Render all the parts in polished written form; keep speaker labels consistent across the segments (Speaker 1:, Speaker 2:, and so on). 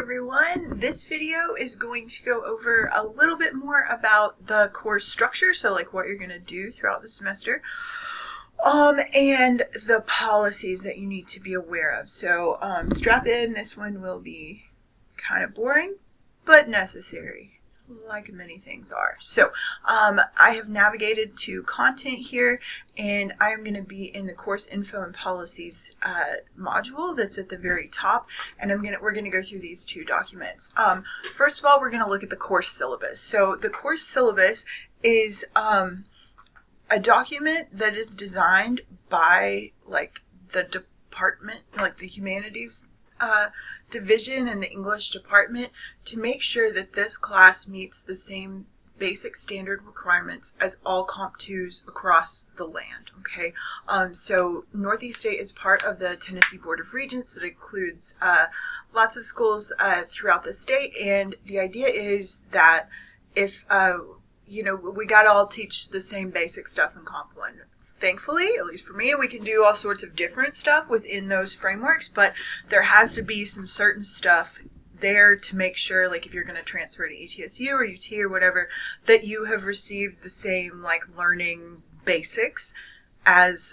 Speaker 1: everyone. This video is going to go over a little bit more about the course structure, so like what you're going to do throughout the semester, and the policies that you need to be aware of. So strap in, this one will be kind of boring, but necessary, like many things are. So I have navigated to content here, and I'm going to be in the course info and policies module that's at the very top, and we're going to go through these two documents. First of all, we're going to look at the course syllabus. So the course syllabus is a document that is designed by like the department, like the humanities division and the English department, to make sure that this class meets the same basic standard requirements as all Comp 2s across the land. Okay, so Northeast State is part of the Tennessee Board of Regents that includes lots of schools throughout the state, and the idea is that if we got to all teach the same basic stuff in Comp 1. Thankfully, at least for me, we can do all sorts of different stuff within those frameworks, but there has to be some certain stuff there to make sure, like if you're going to transfer to ETSU or UT or whatever, that you have received the same like learning basics as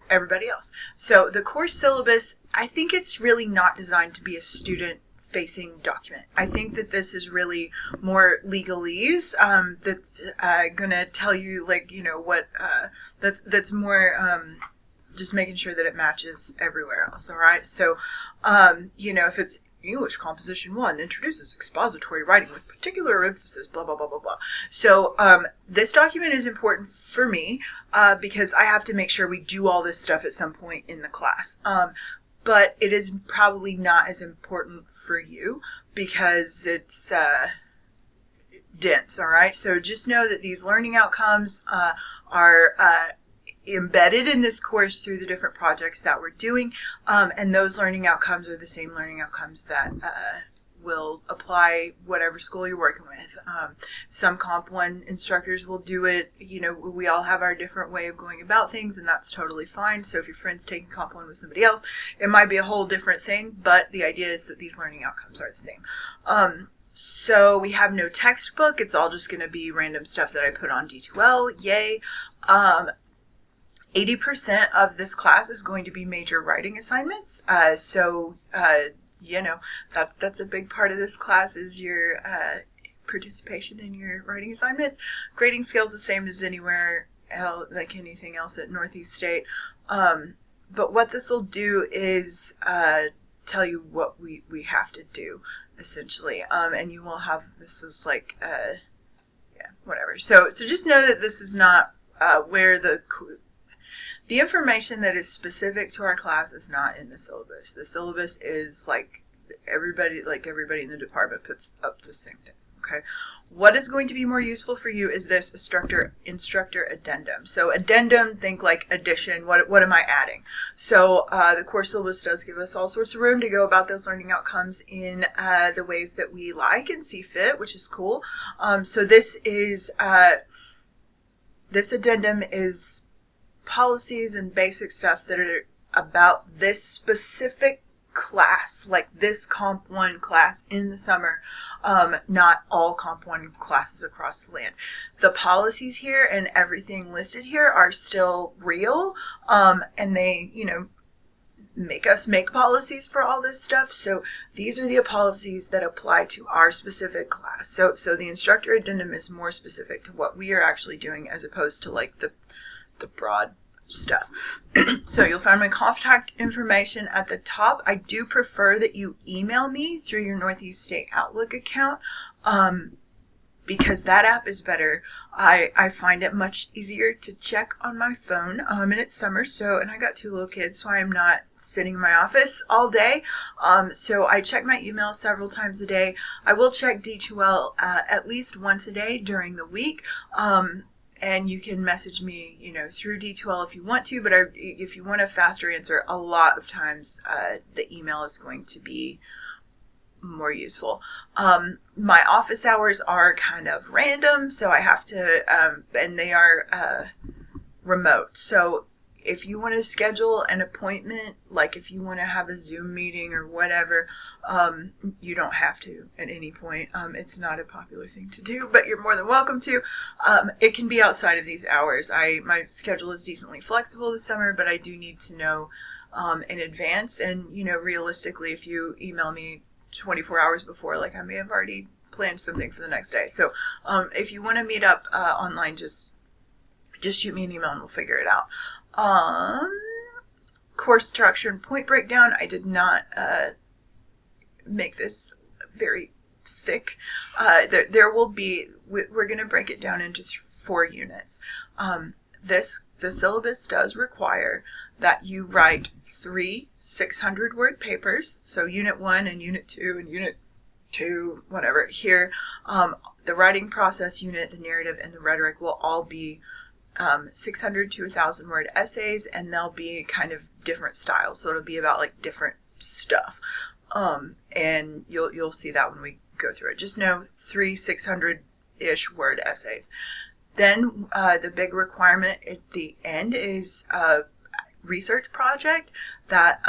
Speaker 1: everybody else. So the course syllabus, I think it's really not designed to be a student-facing document. I think that this is really more legalese that's going to tell you what that's more just making sure that it matches everywhere else. All right, so if it's English Composition 1 introduces expository writing with particular emphasis, blah, blah, blah, blah, blah. So this document is important for me because I have to make sure we do all this stuff at some point in the class. But it is probably not as important for you because it's dense, all right? So just know that these learning outcomes are embedded in this course through the different projects that we're doing, and those learning outcomes are the same learning outcomes that will apply whatever school you're working with. Some Comp 1 instructors will do it, we all have our different way of going about things, and that's totally fine. So if your friend's taking Comp 1 with somebody else, it might be a whole different thing, but the idea is that these learning outcomes are the same. So we have no textbook. It's all just going to be random stuff that I put on D2L. Yay. 80% of this class is going to be major writing assignments. That's a big part of this class is your participation in your writing assignments. Grading scale's the same as anywhere else, like anything else at Northeast State. But what this will do is tell you what we have to do, essentially. And you will have, this is like, whatever. So just know that this is not where the information that is specific to our class is not in the syllabus. The syllabus is like everybody in the department puts up the same thing. Okay. What is going to be more useful for you is this instructor addendum. So addendum, think like addition. What am I adding? So the course syllabus does give us all sorts of room to go about those learning outcomes in the ways that we like and see fit, which is cool. So this addendum is policies and basic stuff that are about this specific class, like this Comp 1 class in the summer, not all Comp 1 classes across the land. The policies here and everything listed here are still real, and they, make us make policies for all this stuff. So these are the policies that apply to our specific class. So the instructor addendum is more specific to what we are actually doing as opposed to like the broad stuff. So you'll find my contact information at the top. I do prefer that you email me through your Northeast State Outlook account because that app is better. I find it much easier to check on my phone, and it's summer, and I got 2 little kids, so I'm not sitting in my office all day. So I check my email several times a day. I will check D2L at least once a day during the week. And you can message me, through D2L if you want to, but if you want a faster answer, a lot of times the email is going to be more useful. My office hours are kind of random, so I have to, and they are remote. So if you want to schedule an appointment, like if you want to have a Zoom meeting or whatever, you don't have to at any point. It's not a popular thing to do, but you're more than welcome to. It can be outside of these hours. My schedule is decently flexible this summer, but I do need to know in advance. And, realistically, if you email me 24 hours before, like I may have already planned something for the next day. So if you want to meet up online, just shoot me an email and we'll figure it out. Course structure and point breakdown. I did not make this very thick. There will be, we're going to break it down into 4 units. The syllabus does require that you write 3 600-word papers. So Unit 1 and Unit 2 and Unit 2, whatever. Here, the writing process unit, the narrative, and the rhetoric will all be 600 to 1,000 word essays, and they'll be kind of different styles. So it'll be about like different stuff. And you'll see that when we go through it. Just know 3 600-ish word essays. Then the big requirement at the end is a research project that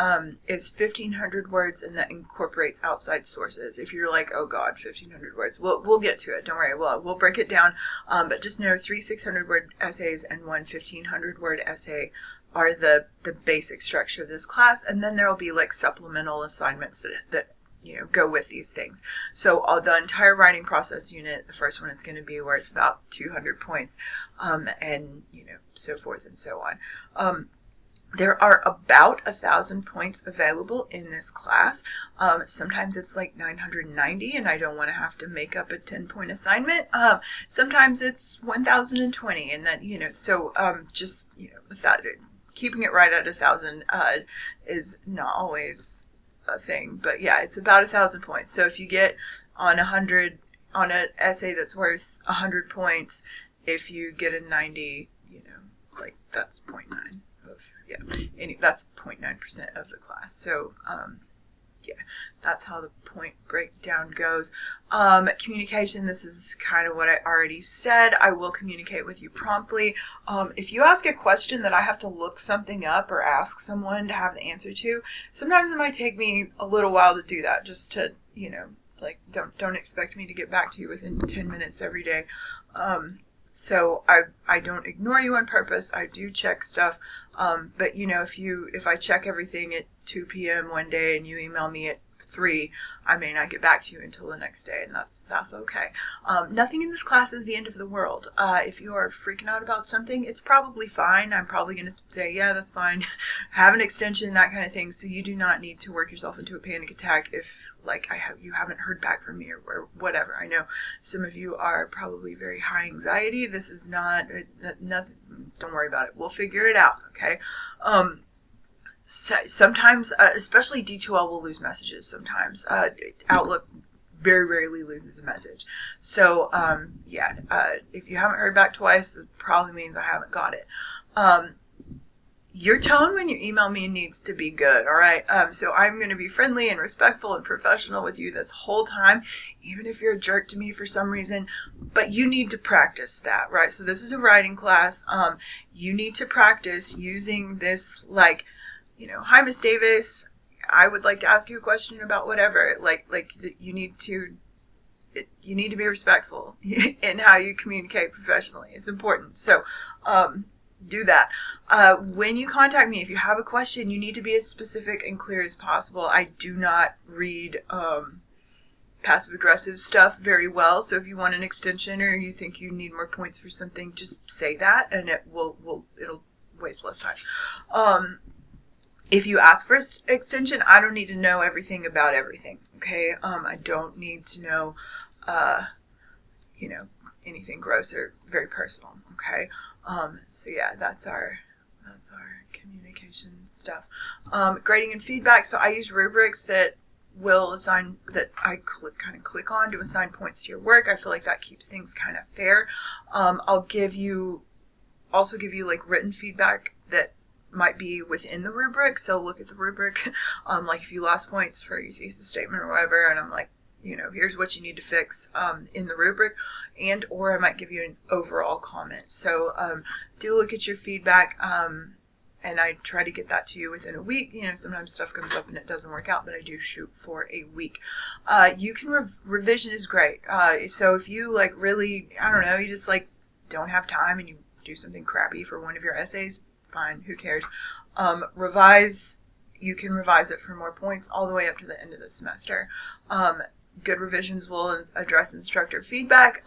Speaker 1: is 1,500 words and that incorporates outside sources. If you're like, oh God, 1,500 words, we'll get to it. Don't worry, we'll break it down. But just know 3 600-word essays and 1 1,500-word essay are the basic structure of this class. And then there will be like supplemental assignments that go with these things. So the entire writing process unit, the first one is going to be worth about 200 points, and so forth and so on. There are about 1,000 points available in this class. Sometimes it's like 990 and I don't want to have to make up a 10-point assignment. Sometimes it's 1,020 and that, so just, that, keeping it right at 1,000 is not always a thing, but yeah, it's about 1,000 points. So if you get on an essay that's worth 100 points, if you get a 90, like that's 0.9 of, that's 0.9% of the class. So that's how the point breakdown goes. Communication, this is kind of what I already said. I will communicate with you promptly. If you ask a question that I have to look something up or ask someone to have the answer to, sometimes it might take me a little while to do that, just to, like don't expect me to get back to you within 10 minutes every day. So I don't ignore you on purpose. I do check stuff. But if I check everything at 2 p.m. one day and you email me at 3, I may not get back to you until the next day, and that's okay. Nothing in this class is the end of the world. If you are freaking out about something, it's probably fine. I'm probably going to say, yeah, that's fine. Have an extension, that kind of thing. So you do not need to work yourself into a panic attack if you haven't heard back from me or whatever. I know some of you are probably very high anxiety. This is not nothing. Don't worry about it. We'll figure it out. Okay. Sometimes, especially D2L will lose messages sometimes. Outlook very rarely loses a message. So, if you haven't heard back twice, it probably means I haven't got it. Your tone when you email me needs to be good, all right? So I'm going to be friendly and respectful and professional with you this whole time, even if you're a jerk to me for some reason, but you need to practice that, right? So this is a writing class. You need to practice using this, like, hi, Miss Davis, I would like to ask you a question about whatever. You need to be respectful in how you communicate professionally. It's important. So, do that. When you contact me, if you have a question, you need to be as specific and clear as possible. I do not read passive aggressive stuff very well. So if you want an extension or you think you need more points for something, just say that and it'll waste less time. If you ask for extension, I don't need to know everything about everything. Okay. I don't need to know, anything gross or very personal. Okay. So yeah, that's our communication stuff. Grading and feedback. So I use rubrics that I click on to assign points to your work. I feel like that keeps things kind of fair. I'll also give you like written feedback that might be within the rubric. So look at the rubric. Like if you lost points for your thesis statement or whatever, and I'm like, here's what you need to fix in the rubric, or I might give you an overall comment. So do look at your feedback. and I try to get that to you within a week. You know, sometimes stuff comes up and it doesn't work out, but I do shoot for a week. You can, revision is great. So if you like really, I don't know, you just like don't have time and you do something crappy for one of your essays, fine, who cares? Revise, you can revise it for more points all the way up to the end of the semester. Good revisions will address instructor feedback,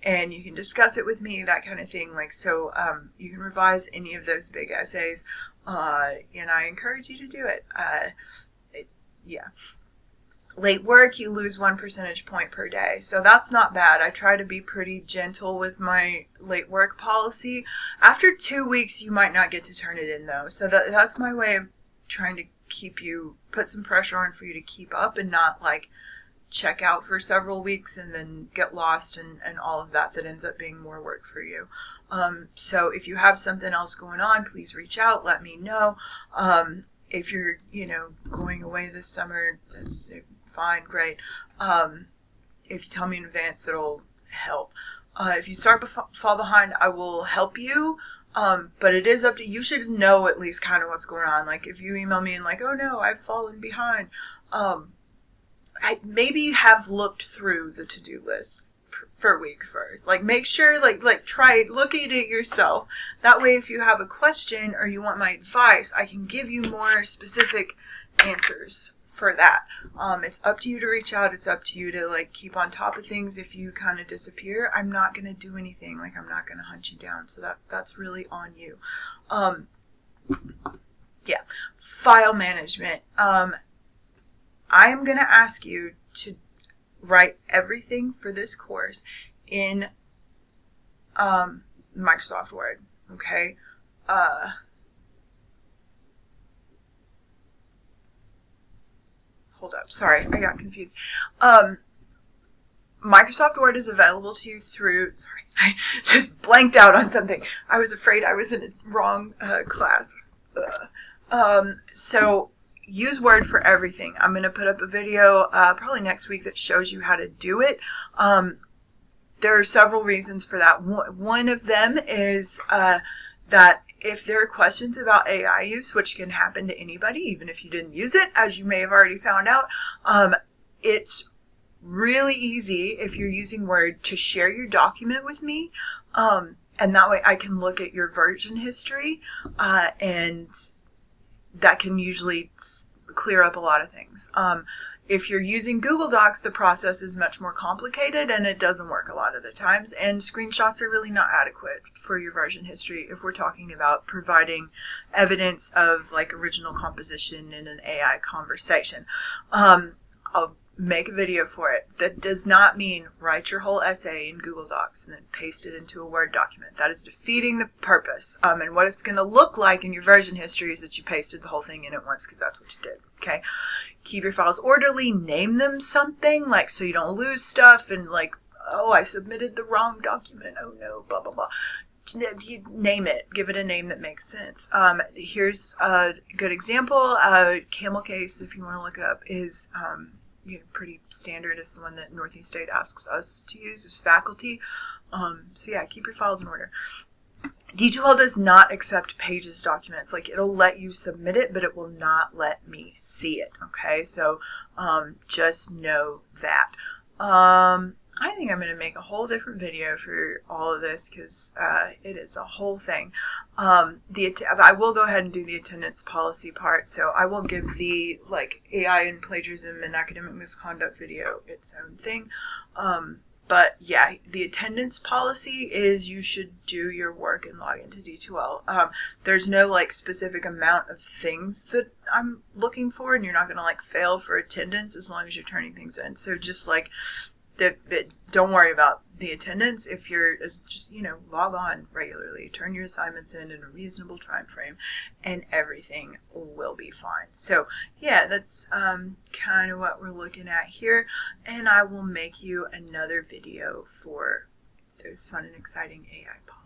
Speaker 1: and you can discuss it with me, that kind of thing. Like, so you can revise any of those big essays, and I encourage you to do it. Yeah. Late work, you lose 1 percentage point per day. So that's not bad. I try to be pretty gentle with my late work policy. After 2 weeks, you might not get to turn it in though. So that's my way of trying to put some pressure on for you to keep up and not like check out for several weeks and then get lost and all of that ends up being more work for you. So if you have something else going on, please reach out, let me know. If you're, going away this summer, that's fine, great. If you tell me in advance, it'll help. If you start fall behind, I will help you. But it is up to you. You should know at least kind of what's going on. Like if you email me and like, oh no, I've fallen behind. I maybe have looked through the to-do list for week first. Like make sure, like try looking at it yourself. That way, if you have a question or you want my advice, I can give you more specific answers for that. It's up to you to reach out. It's up to you to like keep on top of things. If you kind of disappear, I'm not going to do anything. Like I'm not going to hunt you down. So that's really on you. Yeah. File management. I'm going to ask you to write everything for this course in Microsoft Word, okay? Hold up. Sorry, I got confused. Microsoft Word is available to you through... Sorry, I just blanked out on something. I was afraid I was in a wrong class. So... use Word for everything. I'm going to put up a video probably next week that shows you how to do it. There are several reasons for that. One of them is that if there are questions about AI use, which can happen to anybody, even if you didn't use it, as you may have already found out, it's really easy if you're using Word to share your document with me. And that way I can look at your version history and that can usually clear up a lot of things. If you're using Google Docs, the process is much more complicated and it doesn't work a lot of the times. And screenshots are really not adequate for your version history if we're talking about providing evidence of like original composition in an AI conversation. I'll make a video for it. That does not mean write your whole essay in Google Docs and then paste it into a Word document. That is defeating the purpose. And what it's going to look like in your version history is that you pasted the whole thing in at once because that's what you did. Okay. Keep your files orderly. Name them something, like so you don't lose stuff and like, oh, I submitted the wrong document. Oh no, blah, blah, blah. You name it. Give it a name that makes sense. Here's a good example. Camel case, if you want to look it up, is pretty standard. It's the one that Northeast State asks us to use as faculty. So yeah, keep your files in order. D2L does not accept pages documents. Like it'll let you submit it, but it will not let me see it. Okay, so just know that. I think I'm going to make a whole different video for all of this because it is a whole thing. I will go ahead and do the attendance policy part, so I will give the like AI and plagiarism and academic misconduct video its own thing. But yeah, the attendance policy is you should do your work and log into D2L. There's no like specific amount of things that I'm looking for, and you're not going to like fail for attendance as long as you're turning things in. So just like don't worry about the attendance. If you're just, log on regularly, turn your assignments in a reasonable time frame, and everything will be fine. So yeah, that's kind of what we're looking at here. And I will make you another video for those fun and exciting AI policies.